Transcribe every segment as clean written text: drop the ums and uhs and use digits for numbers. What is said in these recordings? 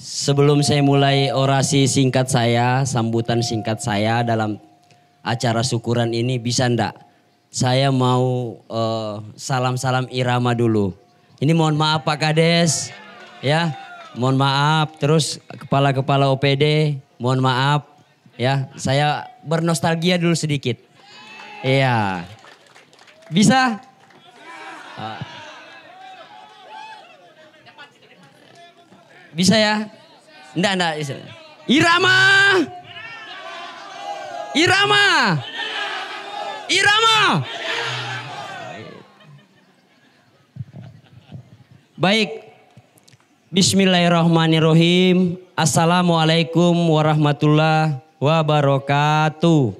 Sebelum saya mulai orasi singkat saya, sambutan singkat saya dalam acara syukuran ini, bisa ndak? Saya mau salam-salam irama dulu. Ini mohon maaf Pak Kades, ya, mohon maaf. Terus kepala-kepala OPD, mohon maaf, ya. Saya bernostalgia dulu sedikit. Iya, bisa? Bisa ya? Enggak. Irama! Irama! Irama! Baik. Bismillahirrahmanirrahim. Assalamualaikum warahmatullahi wabarakatuh.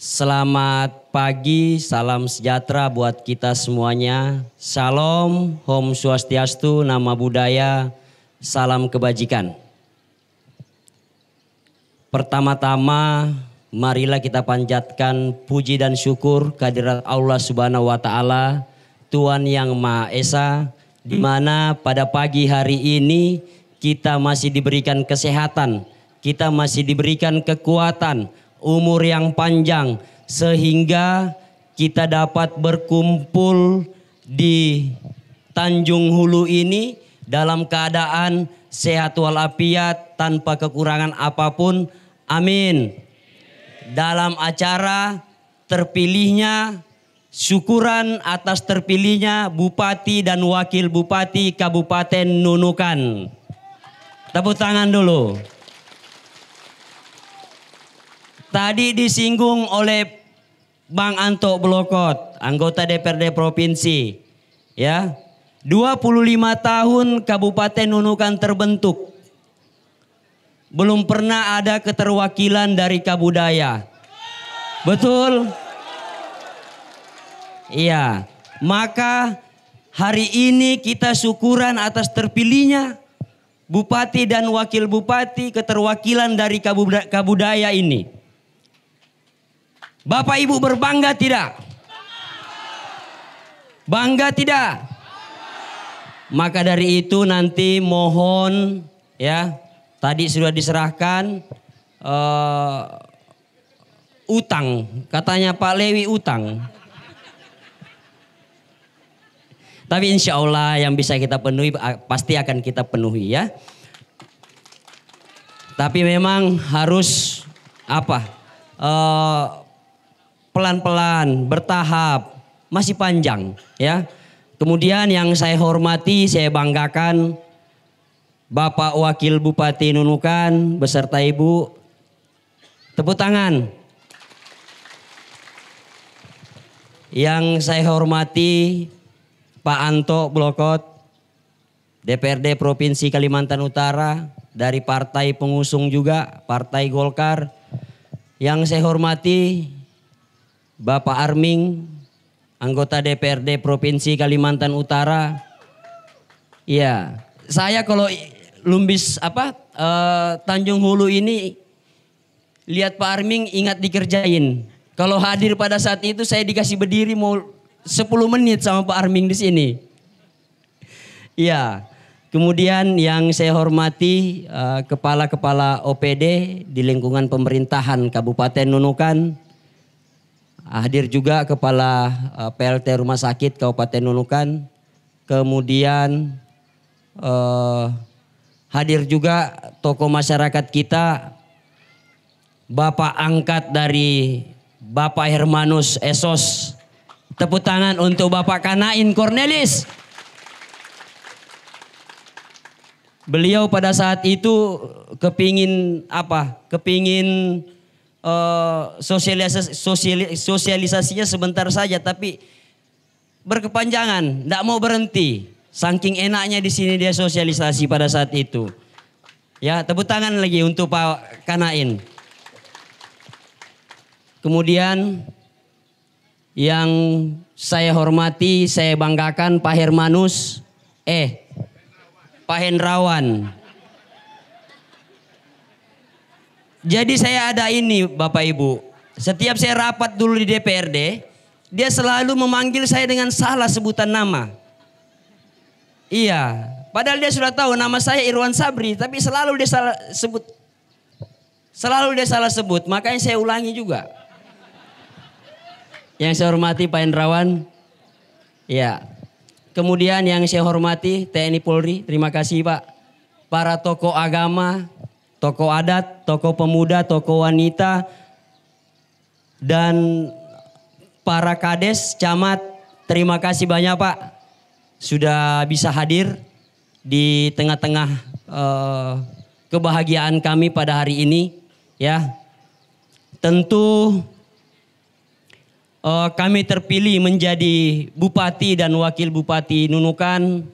Selamat pagi, salam sejahtera buat kita semuanya. Shalom, Om Swastiastu, Nama Budaya, salam kebajikan. Pertama-tama, marilah kita panjatkan puji dan syukur kehadirat Allah Subhanahu wa Ta'ala, Tuhan yang Maha Esa, di mana pada pagi hari ini kita masih diberikan kesehatan, kita masih diberikan kekuatan, umur yang panjang, sehingga kita dapat berkumpul di Tanjung Hulu ini dalam keadaan sehat walafiat tanpa kekurangan apapun. Amin. Dalam acara terpilihnya, syukuran atas terpilihnya Bupati dan Wakil Bupati Kabupaten Nunukan. Tepuk tangan dulu. Tadi disinggung oleh Bang Anto Blokot, anggota DPRD Provinsi. Ya, 25 tahun Kabupaten Nunukan terbentuk. Belum pernah ada keterwakilan dari Kabudaya. Betul? Iya. Maka hari ini kita syukuran atas terpilihnya Bupati dan Wakil Bupati, keterwakilan dari Kabudaya ini. Bapak Ibu berbangga tidak? Bangga tidak? Maka dari itu nanti mohon, ya, tadi sudah diserahkan utang, katanya Pak Lewi utang. Tapi insya Allah yang bisa kita penuhi pasti akan kita penuhi, ya. Tapi memang harus pelan-pelan, bertahap, masih panjang, ya. Kemudian yang saya hormati, saya banggakan Bapak Wakil Bupati Nunukan beserta Ibu. Tepuk tangan. Yang saya hormati Pak Anto Blokot, DPRD Provinsi Kalimantan Utara, dari partai pengusung juga, Partai Golkar. Yang saya hormati Bapak Arming, anggota DPRD Provinsi Kalimantan Utara. Iya, saya kalau Lumbis Tanjung Hulu ini lihat Pak Arming ingat dikerjain. Kalau hadir pada saat itu saya dikasih berdiri mau 10 menit sama Pak Arming di sini. Iya. Kemudian yang saya hormati kepala-kepala OPD di lingkungan pemerintahan Kabupaten Nunukan. Hadir juga kepala PLT Rumah Sakit Kabupaten Nunukan. Kemudian hadir juga tokoh masyarakat kita, Bapak angkat dari Bapak Hermanus Esos. Tepuk tangan untuk Bapak Kanain Cornelis. Beliau pada saat itu kepingin sosialisasinya sebentar saja, tapi berkepanjangan, tidak mau berhenti. Saking enaknya di sini dia sosialisasi pada saat itu. Ya, tepuk tangan lagi untuk Pak Kanain. Kemudian yang saya hormati, saya banggakan Pak Hermanus, Pak Hendrawan. Jadi saya ada ini Bapak Ibu. Setiap saya rapat dulu di DPRD, dia selalu memanggil saya dengan salah sebutan nama. Iya, Padahal dia sudah tahu nama saya Irwan Sabri, tapi selalu dia salah sebut. Selalu dia salah sebut, makanya saya ulangi juga. Yang saya hormati Pak Hendrawan. Ya. Kemudian yang saya hormati TNI Polri, terima kasih Pak. Para tokoh agama, tokoh adat, tokoh pemuda, tokoh wanita, dan para kades, camat, terima kasih banyak Pak. Sudah bisa hadir di tengah-tengah kebahagiaan kami pada hari ini. Ya, tentu kami terpilih menjadi bupati dan wakil bupati Nunukan.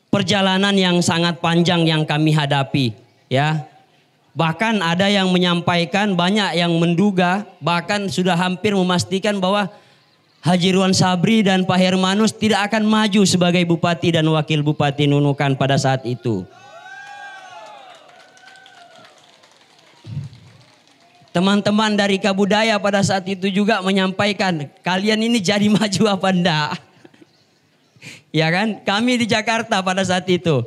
Perjalanan yang sangat panjang yang kami hadapi, ya. Bahkan ada yang menyampaikan, banyak yang menduga, bahkan sudah hampir memastikan bahwa Haji Irwan Sabri dan Pak Hermanus tidak akan maju sebagai bupati dan wakil bupati Nunukan pada saat itu. Teman-teman dari Kabudaya pada saat itu juga menyampaikan, kalian ini jadi maju apa enggak? Ya kan? Kami di Jakarta pada saat itu.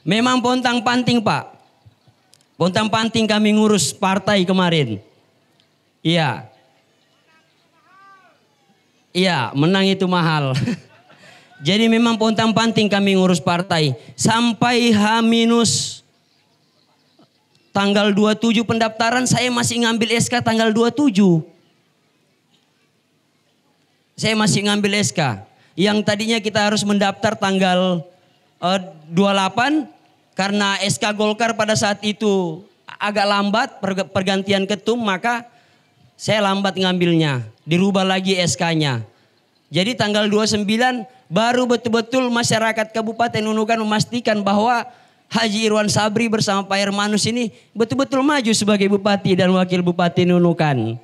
Memang pontang-panting Pak. Pontang-panting kami ngurus partai kemarin. Iya. Iya, menang itu mahal. Jadi memang pontang-panting kami ngurus partai. Sampai H- tanggal 27 pendaftaran saya masih ngambil SK tanggal 27. Saya masih ngambil SK. Yang tadinya kita harus mendaftar tanggal 28 karena SK Golkar pada saat itu agak lambat pergantian ketum, maka saya lambat ngambilnya. Dirubah lagi SK-nya. Jadi tanggal 29 baru betul-betul masyarakat Kabupaten Nunukan memastikan bahwa Haji Irwan Sabri bersama Pak Hermanus ini betul-betul maju sebagai bupati dan wakil bupati Nunukan.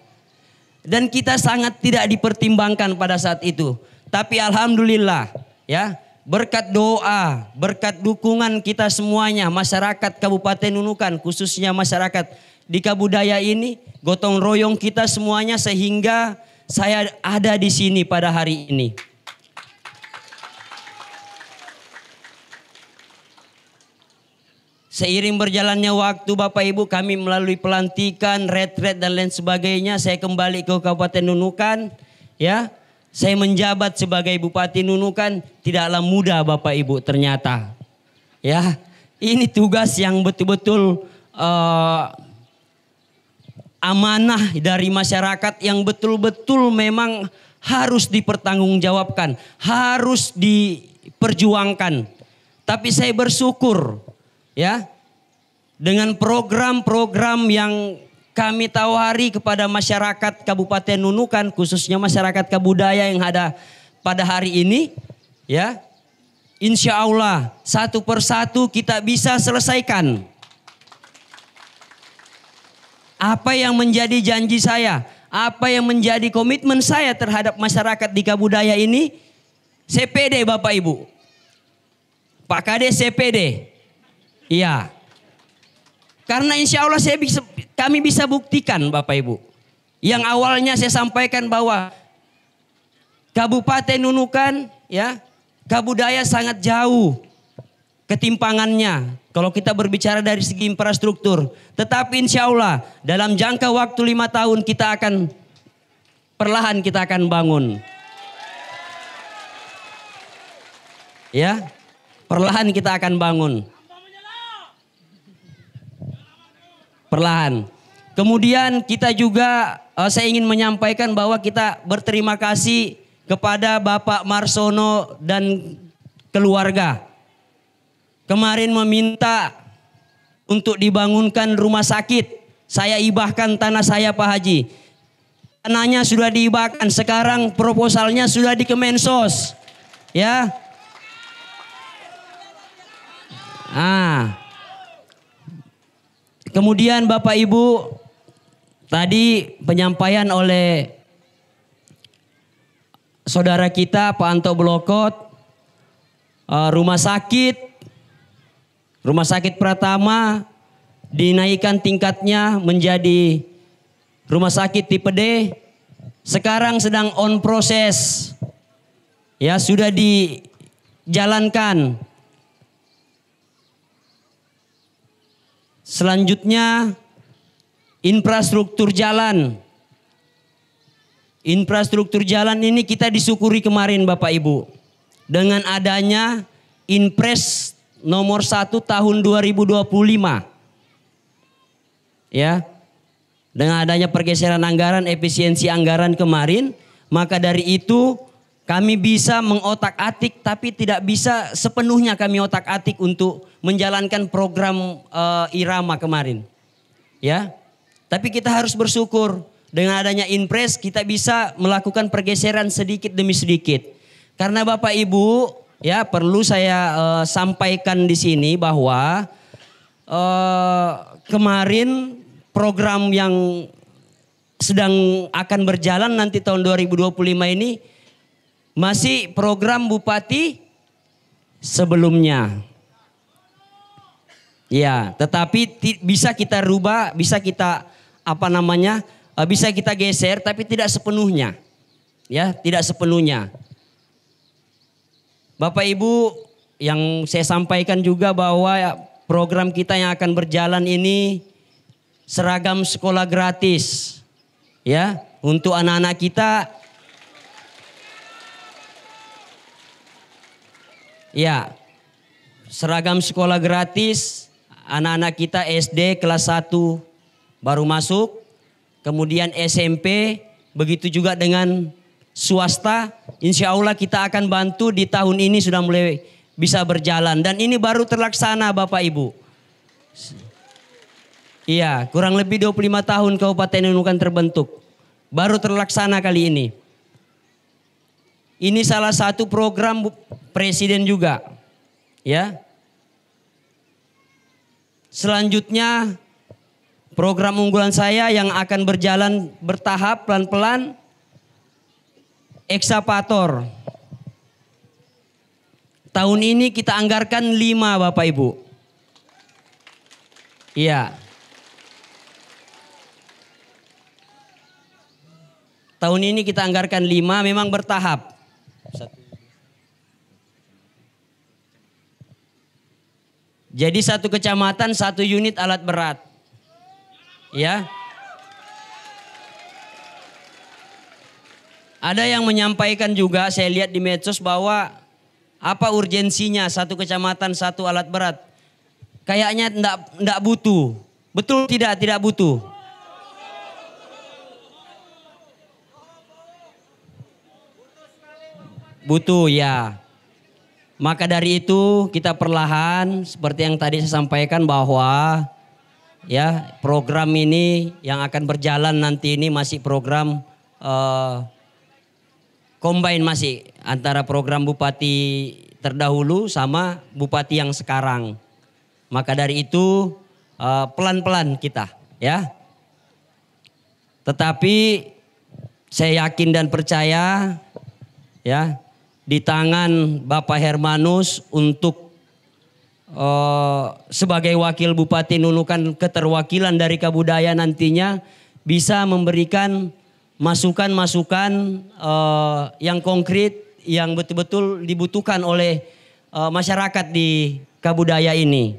Dan kita sangat tidak dipertimbangkan pada saat itu. Tapi alhamdulillah ya, berkat doa, berkat dukungan kita semuanya, masyarakat Kabupaten Nunukan, khususnya masyarakat di Kabudaya ini, gotong royong kita semuanya sehingga saya ada di sini pada hari ini. Seiring berjalannya waktu Bapak Ibu, kami melalui pelantikan, retret dan lain sebagainya, saya kembali ke Kabupaten Nunukan, ya. Saya menjabat sebagai Bupati Nunukan, tidaklah mudah Bapak Ibu ternyata. Ya, ini tugas yang betul-betul amanah dari masyarakat yang betul-betul memang harus dipertanggungjawabkan, harus diperjuangkan. Tapi saya bersyukur ya, dengan program-program yang kami tawari kepada masyarakat Kabupaten Nunukan, khususnya masyarakat Kabudaya yang ada pada hari ini, ya, insya Allah satu persatu kita bisa selesaikan. Apa yang menjadi janji saya, apa yang menjadi komitmen saya terhadap masyarakat di Kabudaya ini, CPD Bapak Ibu, Pak Kades CPD, iya. Karena insya Allah kami bisa buktikan Bapak Ibu. Yang awalnya saya sampaikan bahwa Kabupaten Nunukan, ya, Kabudaya sangat jauh ketimpangannya. Kalau kita berbicara dari segi infrastruktur. Tetapi insya Allah dalam jangka waktu 5 tahun perlahan kita akan bangun. Ya, perlahan kita akan bangun. Perlahan. Kemudian kita juga saya ingin menyampaikan bahwa kita berterima kasih kepada Bapak Marsono dan keluarga. Kemarin meminta untuk dibangunkan rumah sakit. Saya ibahkan tanah saya Pak Haji. Tanahnya sudah diibahkan, sekarang proposalnya sudah di Kemensos. Ya. Kemudian Bapak Ibu, tadi penyampaian oleh saudara kita Pak Anto Blokot, rumah sakit Pratama dinaikkan tingkatnya menjadi rumah sakit tipe D. Sekarang sedang on proses. ya sudah dijalankan. Selanjutnya infrastruktur jalan. Infrastruktur jalan ini kita disyukuri kemarin Bapak Ibu. Dengan adanya Inpres nomor 1 tahun 2025. Ya. Dengan adanya pergeseran anggaran, efisiensi anggaran kemarin, maka dari itu kami bisa mengotak-atik, tapi tidak bisa sepenuhnya kami otak-atik untuk menjalankan program Irama kemarin. Ya. Tapi kita harus bersyukur dengan adanya Inpres kita bisa melakukan pergeseran sedikit demi sedikit. Karena Bapak Ibu, ya perlu saya sampaikan di sini bahwa kemarin program yang sedang akan berjalan nanti tahun 2025 ini masih program Bupati sebelumnya. Ya, tetapi bisa kita rubah, bisa kita bisa kita geser, tapi tidak sepenuhnya. Ya, tidak sepenuhnya. Bapak Ibu, yang saya sampaikan juga bahwa program kita yang akan berjalan ini seragam sekolah gratis. Ya, untuk anak-anak kita. Ya, seragam sekolah gratis, anak-anak kita SD kelas 1 baru masuk, kemudian SMP, begitu juga dengan swasta. Insya Allah kita akan bantu di tahun ini sudah mulai bisa berjalan. Dan ini baru terlaksana Bapak Ibu. Iya, kurang lebih 25 tahun Kabupaten Nunukan terbentuk. Baru terlaksana kali ini. Ini salah satu program Presiden juga. Ya. Selanjutnya program unggulan saya yang akan berjalan bertahap pelan-pelan, ekskavator. Tahun ini kita anggarkan 5 Bapak Ibu. Iya. Tahun ini kita anggarkan 5, memang bertahap. Jadi satu kecamatan 1 unit alat berat. Ya. Ada yang menyampaikan juga, saya lihat di medsos bahwa apa urgensinya satu kecamatan 1 alat berat. Kayaknya enggak butuh. Betul tidak butuh. Butuh ya. Maka dari itu kita perlahan seperti yang tadi saya sampaikan bahwa ya program ini yang akan berjalan nanti ini masih program combine masih antara program Bupati terdahulu sama Bupati yang sekarang. Maka dari itu pelan-pelan kita ya. Tetapi saya yakin dan percaya ya di tangan Bapak Hermanus untuk sebagai wakil Bupati Nunukan keterwakilan dari Kabudaya nantinya bisa memberikan masukan-masukan yang konkret yang betul-betul dibutuhkan oleh masyarakat di Kabudaya ini.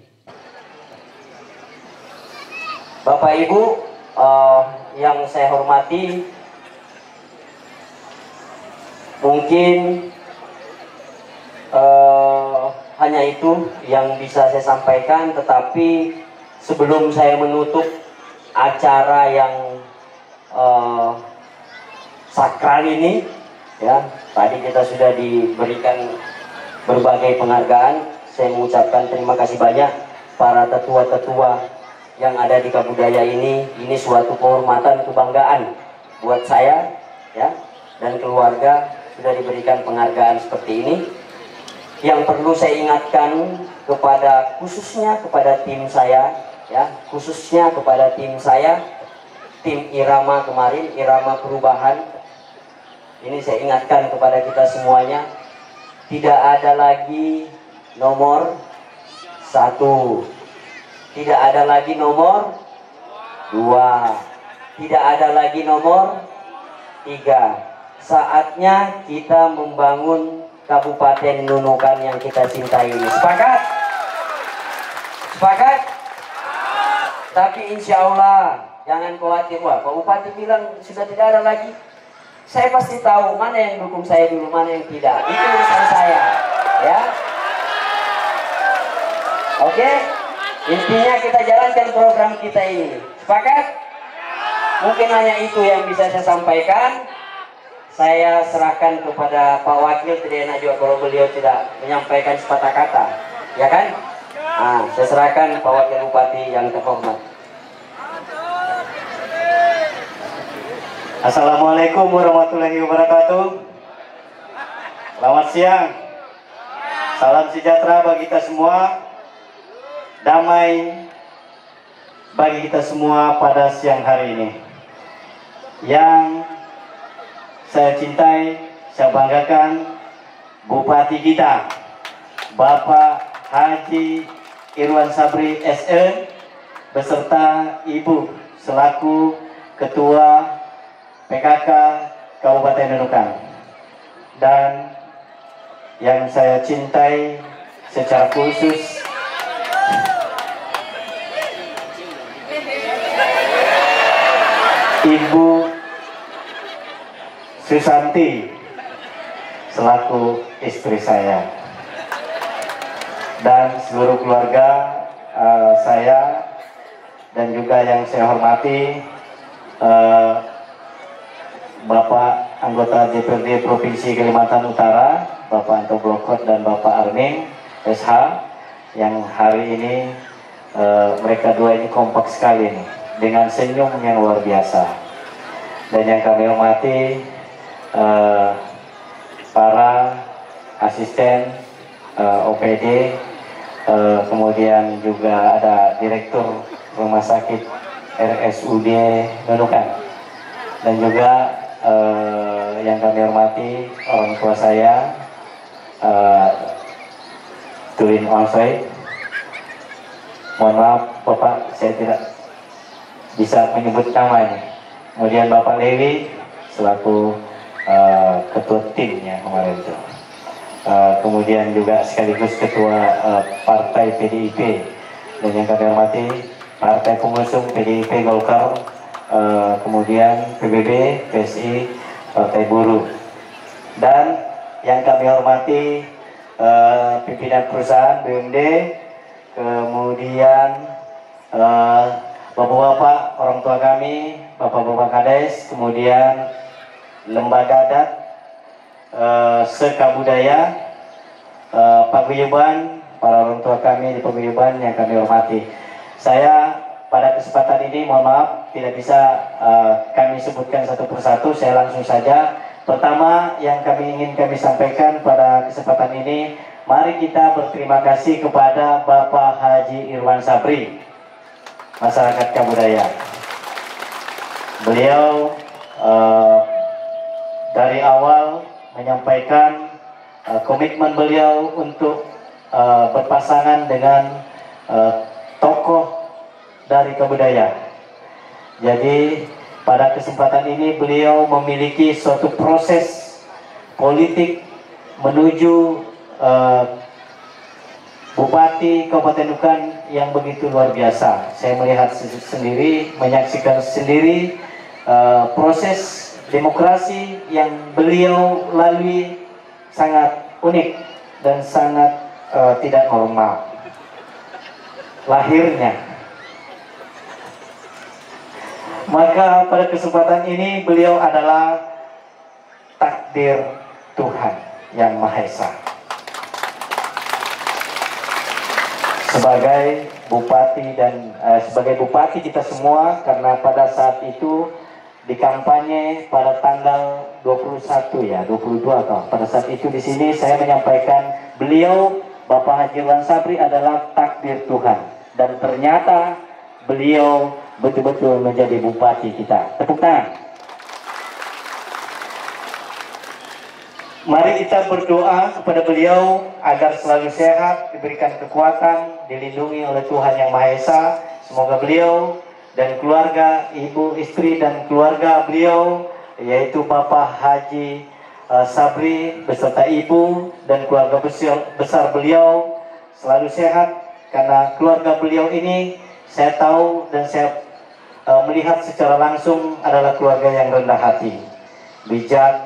Bapak Ibu yang saya hormati, mungkin hanya itu yang bisa saya sampaikan, tetapi sebelum saya menutup acara yang sakral ini, ya tadi kita sudah diberikan berbagai penghargaan. Saya mengucapkan terima kasih banyak para tetua-tetua yang ada di Kabudaya ini. Ini suatu kehormatan, kebanggaan buat saya, ya dan keluarga sudah diberikan penghargaan seperti ini. Yang perlu saya ingatkan kepada khususnya kepada tim saya, ya khususnya kepada tim saya, tim Irama kemarin, Irama Perubahan. Ini saya ingatkan kepada kita semuanya, tidak ada lagi nomor 1, tidak ada lagi nomor 2, tidak ada lagi nomor 3. Saatnya kita membangun Kabupaten Nunukan yang kita cintai ini. Sepakat? Sepakat? Tapi insya Allah jangan khawatir. Wah, Pak Bupati bilang sudah tidak ada lagi. Saya pasti tahu mana yang dukung saya dulu, mana yang tidak. Itu urusan saya, ya. Oke? Intinya kita jalankan program kita ini. Sepakat? Mungkin hanya itu yang bisa saya sampaikan. Saya serahkan kepada Pak Wakil. Tidak enak juga kalau beliau tidak menyampaikan sepatah kata, ya kan? Saya serahkan Pak Wakil Bupati yang terhormat. Assalamualaikum warahmatullahi wabarakatuh. Selamat siang. Salam sejahtera bagi kita semua. Damai bagi kita semua pada siang hari ini. Yang saya cintai, saya banggakan Bupati kita, Bapak Haji Irwan Sabri SE, beserta Ibu selaku Ketua PKK Kabupaten Nunukan. Dan yang saya cintai secara khusus Ibu Susanti selaku istri saya, dan seluruh keluarga saya, dan juga yang saya hormati Bapak anggota DPRD Provinsi Kalimantan Utara, Bapak Anto Blokot dan Bapak Arning SH, yang hari ini mereka dua ini kompak sekali nih, dengan senyum yang luar biasa. Dan yang kami hormati para asisten OPD, kemudian juga ada Direktur Rumah Sakit RSUD Nunukan, dan juga yang kami hormati orang tua saya, Turin Onsoi. Mohon maaf Bapak, saya tidak bisa menyebut namanya. Kemudian Bapak Lewi selaku ketua timnya kemarin itu. Kemudian juga sekaligus ketua partai PDIP, dan yang kami hormati partai pengusung PDIP Golkar, kemudian PBB, PSI, Partai Buruh, dan yang kami hormati pimpinan perusahaan BUMD, kemudian bapak-bapak orang tua kami, bapak-bapak kades, kemudian lembaga adat, sekabudaya, paguyuban, para orang tua kami di paguyuban yang kami hormati. Saya pada kesempatan ini mohon maaf tidak bisa kami sebutkan satu persatu, saya langsung saja. Pertama yang ingin kami sampaikan pada kesempatan ini, mari kita berterima kasih kepada Bapak Haji Irwan Sabri, masyarakat Kabudaya. Beliau dari awal menyampaikan komitmen beliau untuk berpasangan dengan tokoh dari Kabudaya. Jadi pada kesempatan ini beliau memiliki suatu proses politik menuju Bupati Kabupaten Nunukan yang begitu luar biasa. Saya melihat sendiri, menyaksikan sendiri proses demokrasi yang beliau lalui sangat unik dan sangat tidak normal. Lahirnya. Maka pada kesempatan ini beliau adalah takdir Tuhan yang Maha Esa. Sebagai bupati dan sebagai bupati kita semua, karena pada saat itu di kampanye pada tanggal 21 ya, 22 atau pada saat itu di sini saya menyampaikan beliau Bapak Haji Irwan Sabri adalah takdir Tuhan, dan ternyata beliau betul-betul menjadi bupati kita. Tepuk tangan. Mari kita berdoa kepada beliau agar selalu sehat, diberikan kekuatan, dilindungi oleh Tuhan yang Maha Esa. Semoga beliau dan keluarga, ibu, istri dan keluarga beliau, yaitu Bapak Haji Sabri beserta ibu dan keluarga besar beliau selalu sehat, karena keluarga beliau ini saya tahu dan saya melihat secara langsung adalah keluarga yang rendah hati, bijak,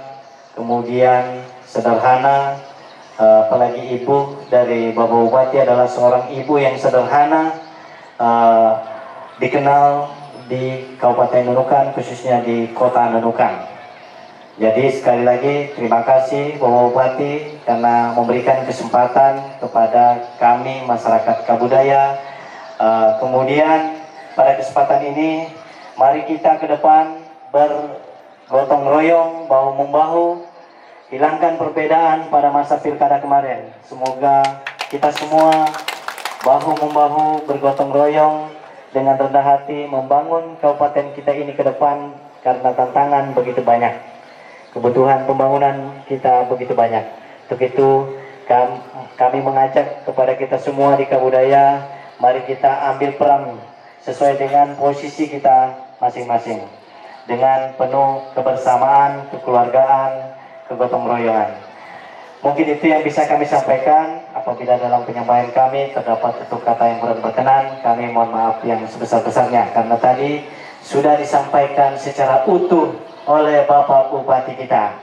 kemudian sederhana. Apalagi ibu dari Bapak Bupati adalah seorang ibu yang sederhana, dikenal di Kabupaten Nunukan, khususnya di Kota Nunukan. Jadi sekali lagi terima kasih Bapak Bupati karena memberikan kesempatan kepada kami masyarakat Kabudaya. Kemudian pada kesempatan ini mari kita ke depan bergotong royong, bahu-membahu, hilangkan perbedaan pada masa pilkada kemarin. Semoga kita semua bahu-membahu, bergotong royong dengan rendah hati membangun kabupaten kita ini ke depan, karena tantangan begitu banyak, kebutuhan pembangunan kita begitu banyak. Untuk itu kami mengajak kepada kita semua di Kabudaya, mari kita ambil peran sesuai dengan posisi kita masing-masing, dengan penuh kebersamaan, kekeluargaan, kegotong royongan. Mungkin itu yang bisa kami sampaikan. Apabila dalam penyampaian kami terdapat tutur kata yang kurang berkenan, kami mohon maaf yang sebesar-besarnya, karena tadi sudah disampaikan secara utuh oleh Bapak Bupati kita.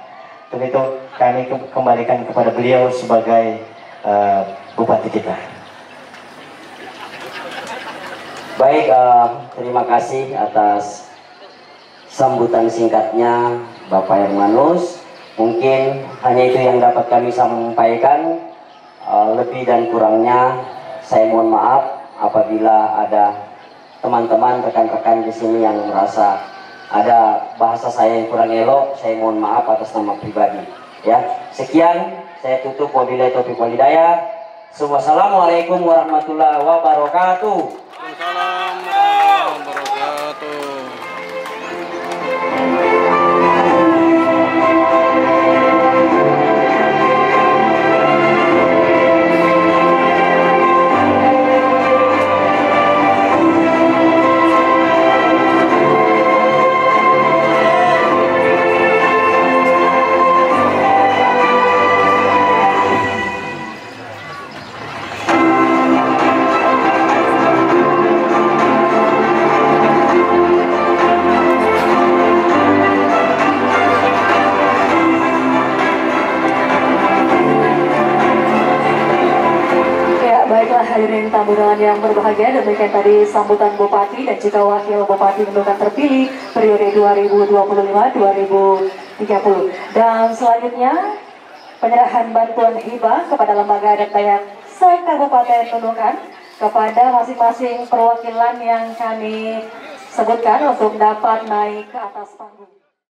Untuk itu kami kembalikan kepada beliau sebagai Bupati kita. Baik, terima kasih atas sambutan singkatnya Bapak Hermanus. Mungkin hanya itu yang dapat kami sampaikan. Lebih dan kurangnya saya mohon maaf apabila ada teman-teman, rekan-rekan di sini yang merasa ada bahasa saya yang kurang elok. Saya mohon maaf atas nama pribadi. Ya, sekian saya tutup. Wabillahi taufiq wal hidayah. Wassalamualaikum warahmatullahi wabarakatuh. Waalaikumsalam warahmatullahi wabarakatuh. Hadirin tamu undangan yang berbahagia, demikian tadi sambutan Bupati dan juga Wakil Bupati Nunukan terpilih periode 2025-2030. Dan selanjutnya penyerahan bantuan hibah kepada lembaga adat Dayak se-Kabupaten Nunukan kepada masing-masing perwakilan yang kami sebutkan untuk dapat naik ke atas panggung.